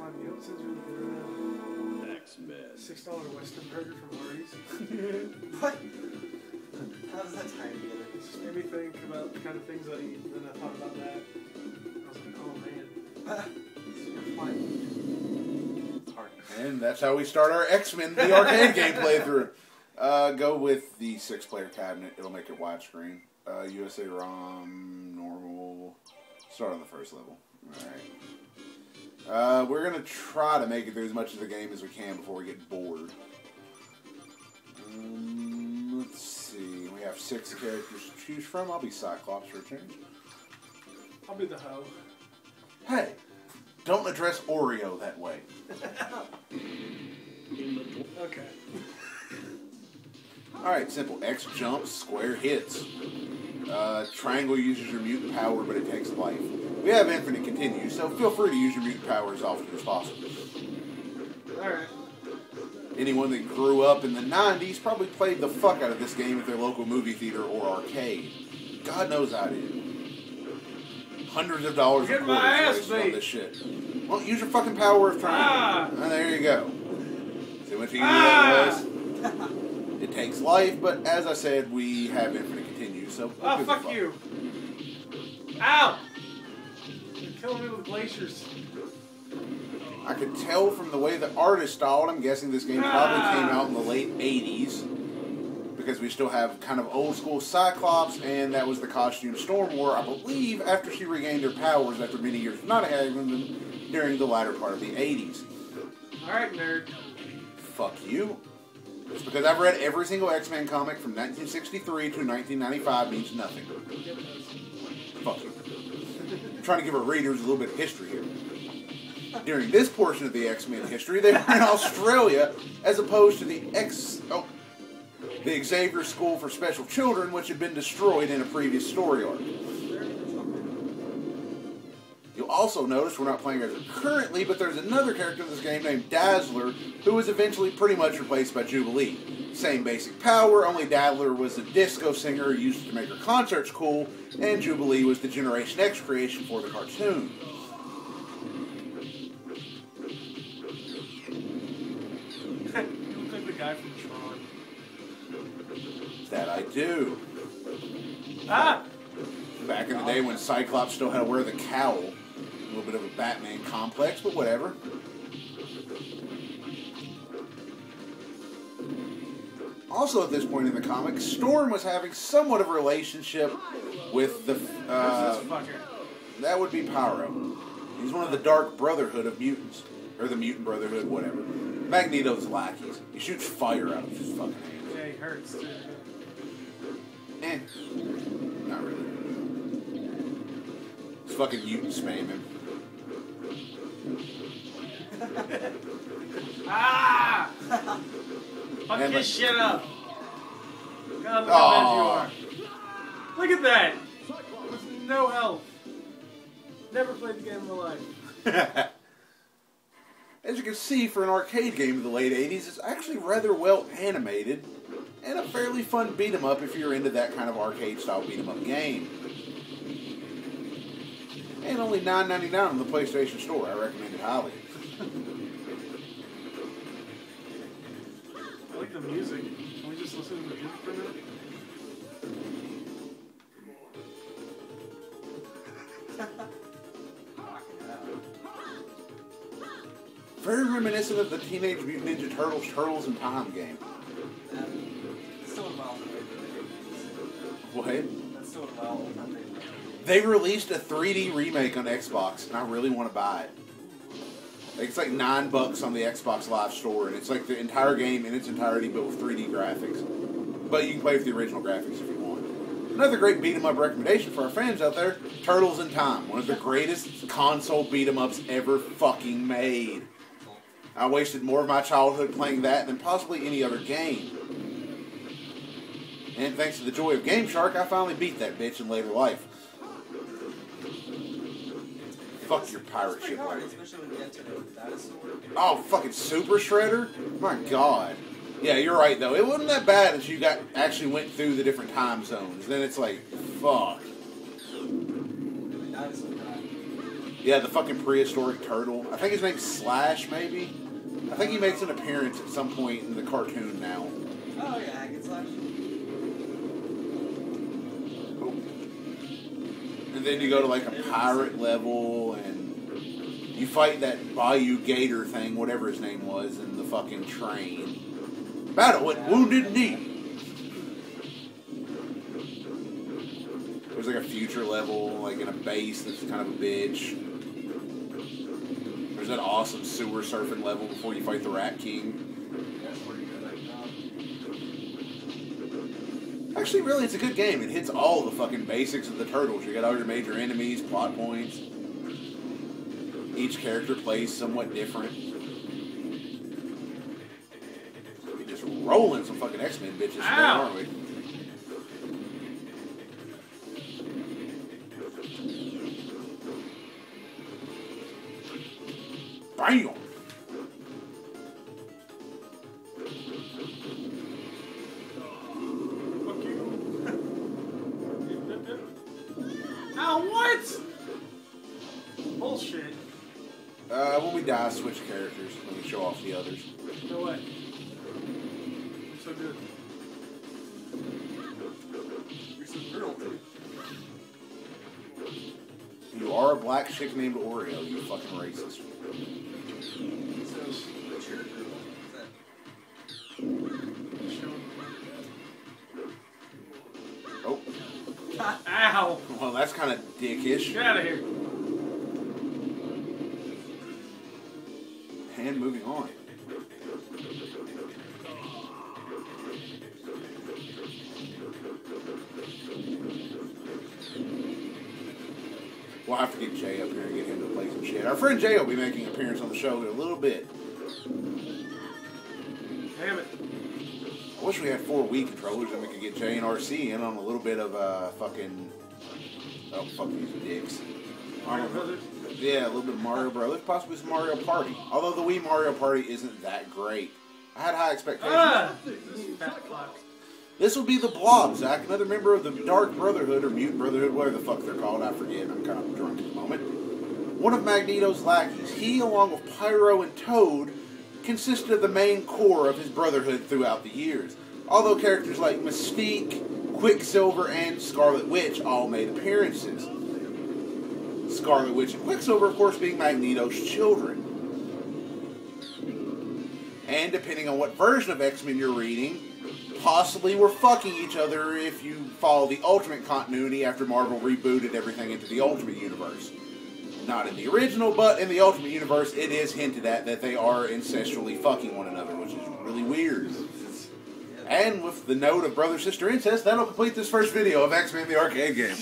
God, the episode's really good right now. X-Men. $6 Western burger from Hardee's. What? How does that tie together? It just made me think about the kind of things I eat, and then I thought about that. I was like, oh man. It's hard. And that's how we start our X-Men, the arcade game playthrough. Go with the 6-player cabinet. It'll make it widescreen. USA ROM, normal. Start on the first level. Alright. We're going to try to make it through as much of the game as we can before we get bored. Let's see. We have 6 characters to choose from. I'll be Cyclops for a change. I'll be the hoe. Hey, don't address Oreo that way. Okay. Alright, simple. X jumps, square hits. Triangle uses your mutant power, but it takes life. We have infinite continues, so feel free to use your mutant power as often as possible. Alright. Anyone that grew up in the 90s probably played the fuck out of this game at their local movie theater or arcade. God knows I did. Hundreds of dollars of quarters wasted on this shit. Well, use your fucking power of triangle. And there you go. See what you do that was? It takes life, but as I said, we have infinite continues, so... Oh, fuck you! Ow! You're killing me with glaciers. I could tell from the way the art is styled, I'm guessing this game probably came out in the late 80s, because we still have kind of old school Cyclops, and that was the costume Storm wore, I believe, after she regained her powers after many years of not having them during the latter part of the 80s. Alright, nerd. Fuck you. Just because I've read every single X-Men comic from 1963 to 1995 means nothing. Fuck you. I'm trying to give our readers a little bit of history here. During this portion of the X-Men history, they were in Australia, as opposed to the Xavier School for Special Children, which had been destroyed in a previous story arc. You'll also notice we're not playing as her currently, but there's another character in this game named Dazzler, who was eventually pretty much replaced by Jubilee. Same basic power, only Dazzler was a disco singer who used to make her concerts cool, and Jubilee was the Generation X creation for the cartoon. You look like the guy from Tron. That I do. Ah! Back in the day when Cyclops still had to wear the cowl. A little bit of a Batman complex, but whatever. Also at this point in the comic, Storm was having somewhat of a relationship with the... Who's this fucker? that would be Pyro. He's one of the Dark Brotherhood of mutants. Or the Mutant Brotherhood, whatever. Magneto's lackeys. He shoots fire out of his fucking hands. Yeah, he hurts too. Not really. It's fucking mutant spamming. Ah! Fuck And his shit up. God, look Aw. how bad you are. Look at that! With no health. Never played the game in my life. As you can see, for an arcade game of the late 80s, it's actually rather well animated, and a fairly fun beat-em-up if you're into that kind of arcade-style beat-em-up game. And only $9.99 on the PlayStation Store. I recommend it highly. I like the music. Can we just listen to the music for a minute? Very reminiscent of the Teenage Mutant Ninja Turtles Turtles in Time game. That's still involved. What? That's still involved. They released a 3D remake on Xbox, and I really want to buy it. It's like $9 on the Xbox Live Store, and it's like the entire game in its entirety built with 3D graphics. But you can play with the original graphics if you want. Another great beat-em-up recommendation for our fans out there, Turtles in Time. One of the greatest console beat-em-ups ever fucking made. I wasted more of my childhood playing that than possibly any other game. And thanks to the joy of Game Shark, I finally beat that bitch in later life. Fuck your pirate ship. Oh, fucking Super Shredder? My god. Yeah, you're right, though. It wasn't that bad as you actually went through the different time zones. Then it's like, fuck. Yeah, the fucking prehistoric turtle. I think his name's Slash, maybe? I think he makes an appearance at some point in the cartoon now. Oh yeah, Hack Slash. Oh. And then you go to like a pirate level, and you fight that Bayou Gator thing, whatever his name was, in the fucking train. Battle with Wounded Knee. There's like a future level, like in a base that's kind of a bitch. There's that awesome sewer surfing level before you fight the Rat King. Actually, really, it's a good game. It hits all the fucking basics of the Turtles. You got all your major enemies, plot points. Each character plays somewhat different. We're just rolling some fucking X-Men bitches today, aren't we? Bam! Ow, what? Bullshit. When we die, switch characters. Let me show off the others. No way. So good. You're so girl too. You are a black chick named Oreo, you fucking racist. So, what's your girl? Oh. Ow. Well, that's kind of dickish. Get out of here. And moving on. We'll have to get Jay up here and get him to play some shit. Our friend Jay will be making an appearance on the show in a little bit. Damn it. I wish we had 4 Wii controllers and we could get Jay and RC in on a little bit of fucking... Oh, fuck these dicks. Mario Brothers? Yeah, a little bit of Mario Brothers, possibly some Mario Party. Although the Wii Mario Party isn't that great. I had high expectations. This fat fuck. This will be the Blob, Zach, another member of the Dark Brotherhood or Mute Brotherhood, whatever the fuck they're called. I forget. I'm kind of drunk at the moment. One of Magneto's lackeys. He, along with Pyro and Toad, consisted of the main core of his brotherhood throughout the years. Although characters like Mystique, Quicksilver, and Scarlet Witch all made appearances. Scarlet Witch and Quicksilver, of course, being Magneto's children. And depending on what version of X-Men you're reading, possibly were fucking each other if you follow the Ultimate continuity after Marvel rebooted everything into the Ultimate Universe. Not in the original, but in the Ultimate Universe, it is hinted at that they are incestually fucking one another, which is really weird. And with the note of brother-sister incest, that'll complete this first video of X-Men the arcade game.